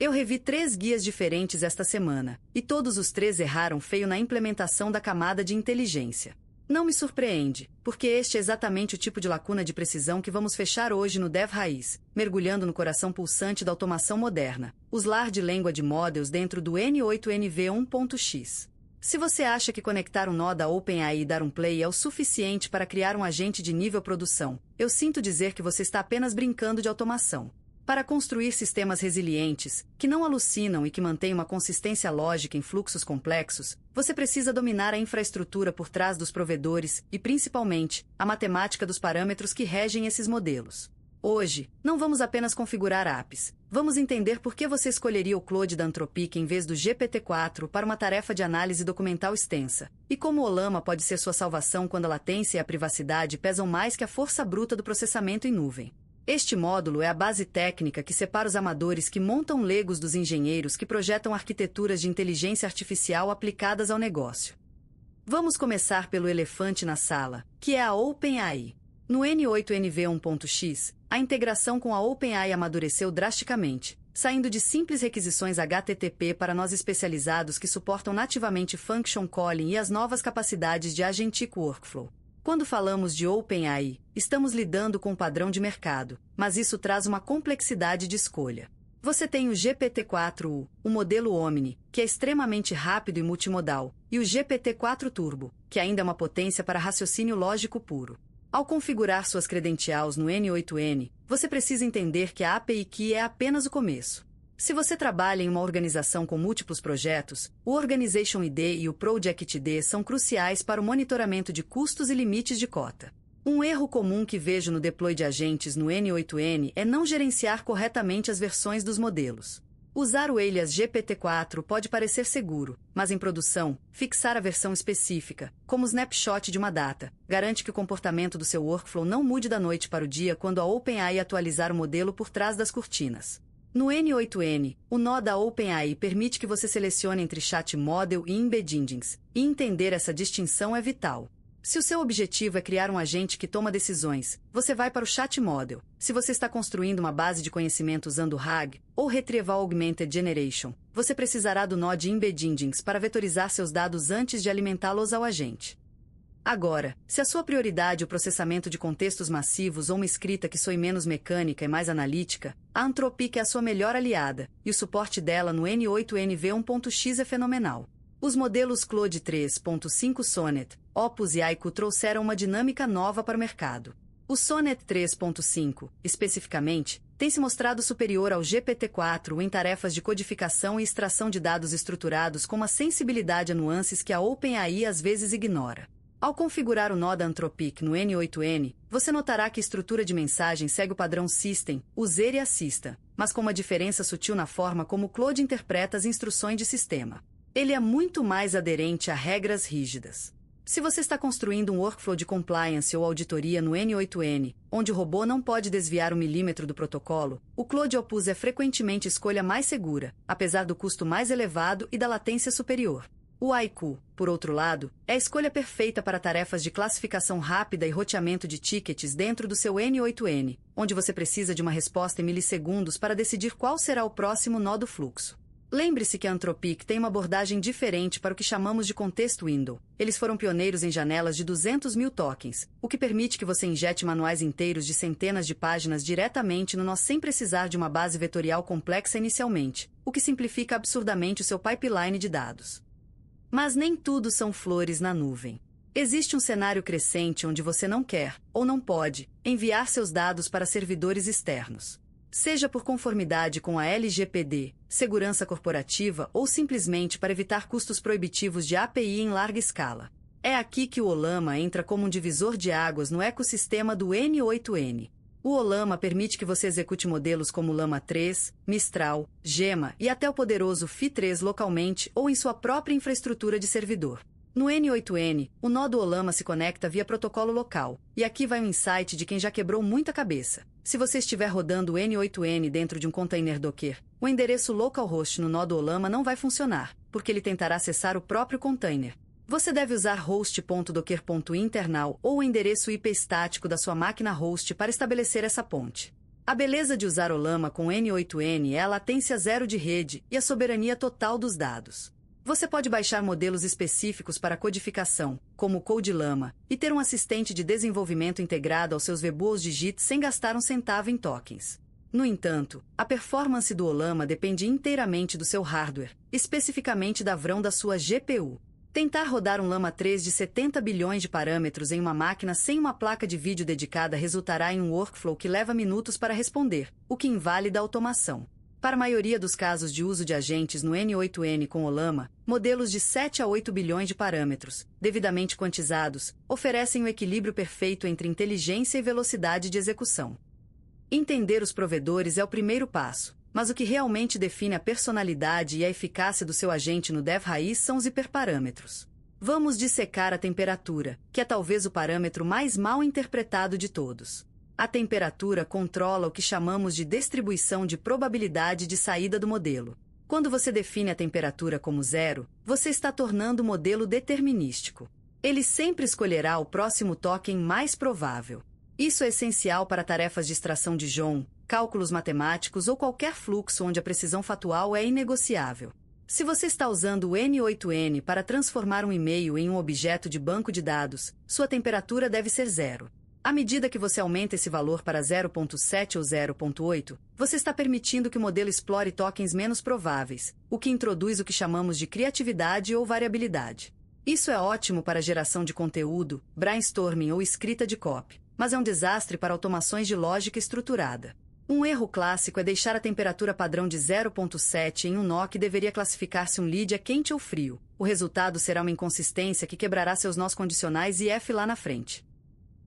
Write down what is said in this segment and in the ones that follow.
Eu revi 3 guias diferentes esta semana, e todos os 3 erraram feio na implementação da camada de inteligência. Não me surpreende, porque este é exatamente o tipo de lacuna de precisão que vamos fechar hoje no Dev Raiz, mergulhando no coração pulsante da automação moderna, os Large Language Models dentro do N8NV1.x. Se você acha que conectar um nó da OpenAI e dar um play é o suficiente para criar um agente de nível produção, eu sinto dizer que você está apenas brincando de automação. Para construir sistemas resilientes, que não alucinam e que mantêm uma consistência lógica em fluxos complexos, você precisa dominar a infraestrutura por trás dos provedores e, principalmente, a matemática dos parâmetros que regem esses modelos. Hoje, não vamos apenas configurar apps. Vamos entender por que você escolheria o Claude da Anthropic em vez do GPT-4 para uma tarefa de análise documental extensa, e como o Ollama pode ser sua salvação quando a latência e a privacidade pesam mais que a força bruta do processamento em nuvem. Este módulo é a base técnica que separa os amadores que montam legos dos engenheiros que projetam arquiteturas de inteligência artificial aplicadas ao negócio. Vamos começar pelo elefante na sala, que é a OpenAI. No N8NV1.x, a integração com a OpenAI amadureceu drasticamente, saindo de simples requisições HTTP para nós especializados que suportam nativamente Function Calling e as novas capacidades de Agentic Workflow. Quando falamos de OpenAI, estamos lidando com um padrão de mercado, mas isso traz uma complexidade de escolha. Você tem o GPT-4u, o modelo Omni, que é extremamente rápido e multimodal, e o GPT-4 Turbo, que ainda é uma potência para raciocínio lógico puro. Ao configurar suas credencials no N8N, você precisa entender que a API Key é apenas o começo. Se você trabalha em uma organização com múltiplos projetos, o Organization ID e o Project ID são cruciais para o monitoramento de custos e limites de cota. Um erro comum que vejo no deploy de agentes no N8N é não gerenciar corretamente as versões dos modelos. Usar o alias GPT-4 pode parecer seguro, mas em produção, fixar a versão específica, como o snapshot de uma data, garante que o comportamento do seu workflow não mude da noite para o dia quando a OpenAI atualizar o modelo por trás das cortinas. No N8N, o nó da OpenAI permite que você selecione entre Chat Model e Embed Engines, e entender essa distinção é vital. Se o seu objetivo é criar um agente que toma decisões, você vai para o Chat Model. Se você está construindo uma base de conhecimento usando RAG, ou Retrieval Augmented Generation, você precisará do nó de Embed Engines para vetorizar seus dados antes de alimentá-los ao agente. Agora, se a sua prioridade é o processamento de contextos massivos ou uma escrita que soe menos mecânica e mais analítica, a Anthropic é a sua melhor aliada, e o suporte dela no N8NV1.x é fenomenal. Os modelos Claude 3.5 Sonnet, Opus e Haiku trouxeram uma dinâmica nova para o mercado. O Sonnet 3.5, especificamente, tem se mostrado superior ao GPT-4 em tarefas de codificação e extração de dados estruturados com uma sensibilidade a nuances que a OpenAI às vezes ignora. Ao configurar o nó da Anthropic no N8N, você notará que a estrutura de mensagem segue o padrão System, User e Assistant, mas com uma diferença sutil na forma como o Claude interpreta as instruções de sistema. Ele é muito mais aderente a regras rígidas. Se você está construindo um workflow de compliance ou auditoria no N8N, onde o robô não pode desviar 1 milímetro do protocolo, o Claude Opus é frequentemente a escolha mais segura, apesar do custo mais elevado e da latência superior. O Haiku, por outro lado, é a escolha perfeita para tarefas de classificação rápida e roteamento de tickets dentro do seu N8N, onde você precisa de uma resposta em milissegundos para decidir qual será o próximo nó do fluxo. Lembre-se que a Anthropic tem uma abordagem diferente para o que chamamos de contexto window. Eles foram pioneiros em janelas de 200 mil tokens, o que permite que você injete manuais inteiros de centenas de páginas diretamente no nó sem precisar de uma base vetorial complexa inicialmente, o que simplifica absurdamente o seu pipeline de dados. Mas nem tudo são flores na nuvem. Existe um cenário crescente onde você não quer, ou não pode, enviar seus dados para servidores externos. Seja por conformidade com a LGPD, segurança corporativa ou simplesmente para evitar custos proibitivos de API em larga escala. É aqui que o Ollama entra como um divisor de águas no ecossistema do N8N. O Ollama permite que você execute modelos como Llama 3, Mistral, Gemma e até o poderoso Phi3 localmente ou em sua própria infraestrutura de servidor. No N8N, o nó do Ollama se conecta via protocolo local, e aqui vai um insight de quem já quebrou muita cabeça. Se você estiver rodando o N8N dentro de um container Docker, o endereço localhost no nó do Ollama não vai funcionar, porque ele tentará acessar o próprio container. Você deve usar host.docker.internal ou o endereço IP estático da sua máquina host para estabelecer essa ponte. A beleza de usar Ollama com N8N é a latência zero de rede e a soberania total dos dados. Você pode baixar modelos específicos para codificação, como o CodeLlama, e ter um assistente de desenvolvimento integrado aos seus VBOOs Digit sem gastar um centavo em tokens. No entanto, a performance do Ollama depende inteiramente do seu hardware, especificamente da VRAM da sua GPU. Tentar rodar um Llama 3 de 70 bilhões de parâmetros em uma máquina sem uma placa de vídeo dedicada resultará em um workflow que leva minutos para responder, o que invalida a automação. Para a maioria dos casos de uso de agentes no N8N com Ollama, modelos de 7 a 8 bilhões de parâmetros, devidamente quantizados, oferecem o equilíbrio perfeito entre inteligência e velocidade de execução. Entender os provedores é o primeiro passo, mas o que realmente define a personalidade e a eficácia do seu agente no dev raiz são os hiperparâmetros. Vamos dissecar a temperatura, que é talvez o parâmetro mais mal interpretado de todos. A temperatura controla o que chamamos de distribuição de probabilidade de saída do modelo. Quando você define a temperatura como zero, você está tornando o modelo determinístico. Ele sempre escolherá o próximo token mais provável. Isso é essencial para tarefas de extração de JSON, cálculos matemáticos ou qualquer fluxo onde a precisão fatual é inegociável. Se você está usando o N8N para transformar um e-mail em um objeto de banco de dados, sua temperatura deve ser zero. À medida que você aumenta esse valor para 0.7 ou 0.8, você está permitindo que o modelo explore tokens menos prováveis, o que introduz o que chamamos de criatividade ou variabilidade. Isso é ótimo para geração de conteúdo, brainstorming ou escrita de copy, mas é um desastre para automações de lógica estruturada. Um erro clássico é deixar a temperatura padrão de 0.7 em um nó que deveria classificar se um lead é quente ou frio. O resultado será uma inconsistência que quebrará seus nós condicionais e F lá na frente.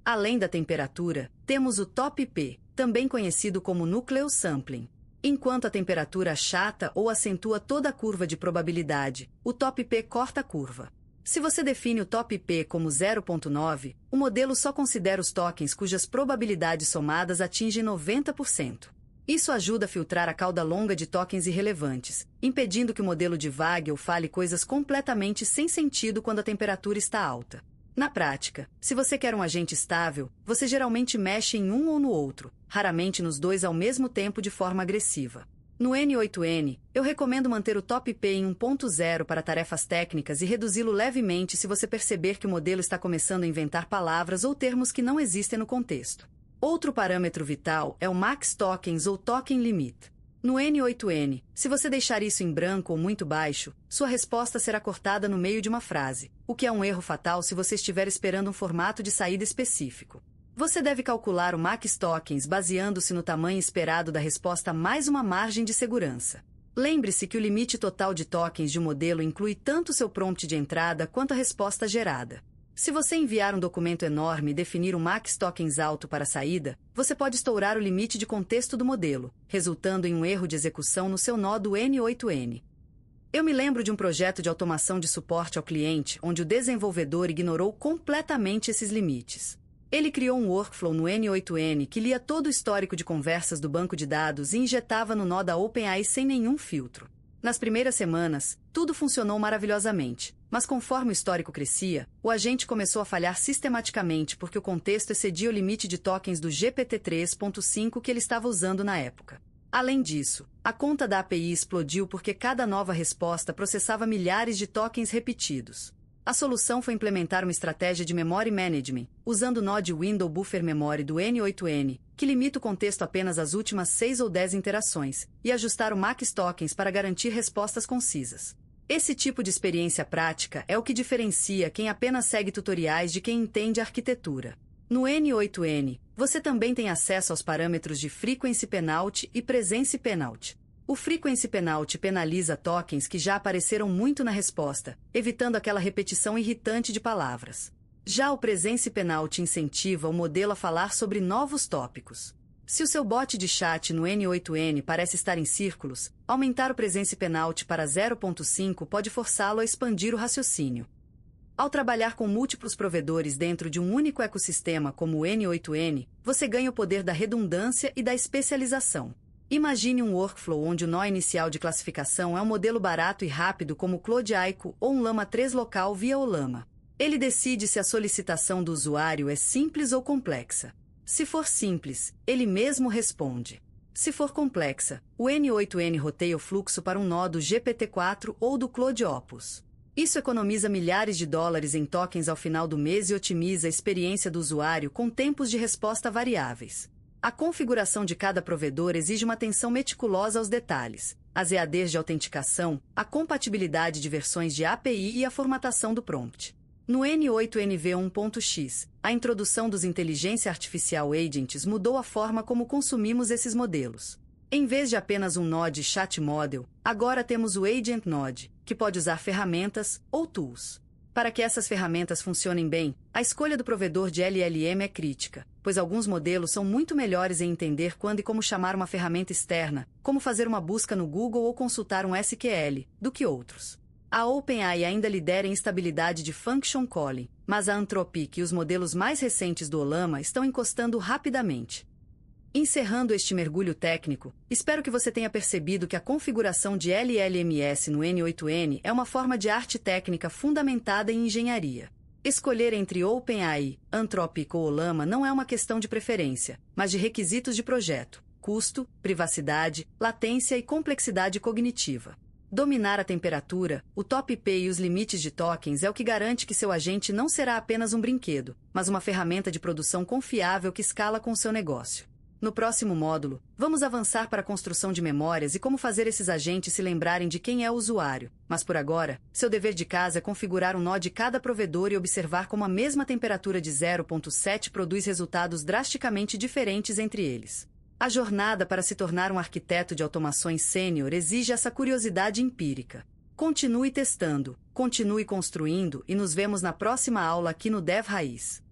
Além da temperatura, temos o top P, também conhecido como núcleo sampling. Enquanto a temperatura achata ou acentua toda a curva de probabilidade, o top P corta a curva. Se você define o top P como 0.9, o modelo só considera os tokens cujas probabilidades somadas atingem 90%. Isso ajuda a filtrar a cauda longa de tokens irrelevantes, impedindo que o modelo divague ou fale coisas completamente sem sentido quando a temperatura está alta. Na prática, se você quer um agente estável, você geralmente mexe em um ou no outro, raramente nos dois ao mesmo tempo de forma agressiva. No N8N, eu recomendo manter o top P em 1.0 para tarefas técnicas e reduzi-lo levemente se você perceber que o modelo está começando a inventar palavras ou termos que não existem no contexto. Outro parâmetro vital é o max tokens ou token limit. No N8N, se você deixar isso em branco ou muito baixo, sua resposta será cortada no meio de uma frase, o que é um erro fatal se você estiver esperando um formato de saída específico. Você deve calcular o max tokens baseando-se no tamanho esperado da resposta mais uma margem de segurança. Lembre-se que o limite total de tokens de um modelo inclui tanto seu prompt de entrada quanto a resposta gerada. Se você enviar um documento enorme e definir um max tokens alto para a saída, você pode estourar o limite de contexto do modelo, resultando em um erro de execução no seu nó do N8N. Eu me lembro de um projeto de automação de suporte ao cliente onde o desenvolvedor ignorou completamente esses limites. Ele criou um workflow no N8N que lia todo o histórico de conversas do banco de dados e injetava no nó da OpenAI sem nenhum filtro. Nas primeiras semanas, tudo funcionou maravilhosamente, mas conforme o histórico crescia, o agente começou a falhar sistematicamente porque o contexto excedia o limite de tokens do GPT-3.5 que ele estava usando na época. Além disso, a conta da API explodiu porque cada nova resposta processava milhares de tokens repetidos. A solução foi implementar uma estratégia de Memory Management, usando o nó de Window Buffer Memory do N8N, que limita o contexto apenas às últimas 6 ou 10 interações, e ajustar o max tokens para garantir respostas concisas. Esse tipo de experiência prática é o que diferencia quem apenas segue tutoriais de quem entende a arquitetura. No N8N, você também tem acesso aos parâmetros de Frequency Penalty e Presence Penalty. O Frequency Penalty penaliza tokens que já apareceram muito na resposta, evitando aquela repetição irritante de palavras. Já o Presence Penalty incentiva o modelo a falar sobre novos tópicos. Se o seu bot de chat no N8N parece estar em círculos, aumentar o Presence Penalty para 0.5 pode forçá-lo a expandir o raciocínio. Ao trabalhar com múltiplos provedores dentro de um único ecossistema como o N8N, você ganha o poder da redundância e da especialização. Imagine um workflow onde o nó inicial de classificação é um modelo barato e rápido como o Claude Aiko ou um Llama 3 local via Ollama. Ele decide se a solicitação do usuário é simples ou complexa. Se for simples, ele mesmo responde. Se for complexa, o N8N roteia o fluxo para um nó do GPT-4 ou do Claude Opus. Isso economiza milhares de dólares em tokens ao final do mês e otimiza a experiência do usuário com tempos de resposta variáveis. A configuração de cada provedor exige uma atenção meticulosa aos detalhes, as EADs de autenticação, a compatibilidade de versões de API e a formatação do prompt. No N8NV1.x, a introdução dos inteligência artificial agents mudou a forma como consumimos esses modelos. Em vez de apenas um Node Chat Model, agora temos o Agent Node, que pode usar ferramentas ou tools. Para que essas ferramentas funcionem bem, a escolha do provedor de LLM é crítica, pois alguns modelos são muito melhores em entender quando e como chamar uma ferramenta externa, como fazer uma busca no Google ou consultar um SQL, do que outros. A OpenAI ainda lidera em estabilidade de function calling, mas a Anthropic e os modelos mais recentes do Ollama estão encostando rapidamente. Encerrando este mergulho técnico, espero que você tenha percebido que a configuração de LLMS no N8N é uma forma de arte técnica fundamentada em engenharia. Escolher entre OpenAI, Anthropic ou Ollama não é uma questão de preferência, mas de requisitos de projeto, custo, privacidade, latência e complexidade cognitiva. Dominar a temperatura, o top P e os limites de tokens é o que garante que seu agente não será apenas um brinquedo, mas uma ferramenta de produção confiável que escala com seu negócio. No próximo módulo, vamos avançar para a construção de memórias e como fazer esses agentes se lembrarem de quem é o usuário. Mas por agora, seu dever de casa é configurar um nó de cada provedor e observar como a mesma temperatura de 0.7 produz resultados drasticamente diferentes entre eles. A jornada para se tornar um arquiteto de automações sênior exige essa curiosidade empírica. Continue testando, continue construindo e nos vemos na próxima aula aqui no Dev Raiz.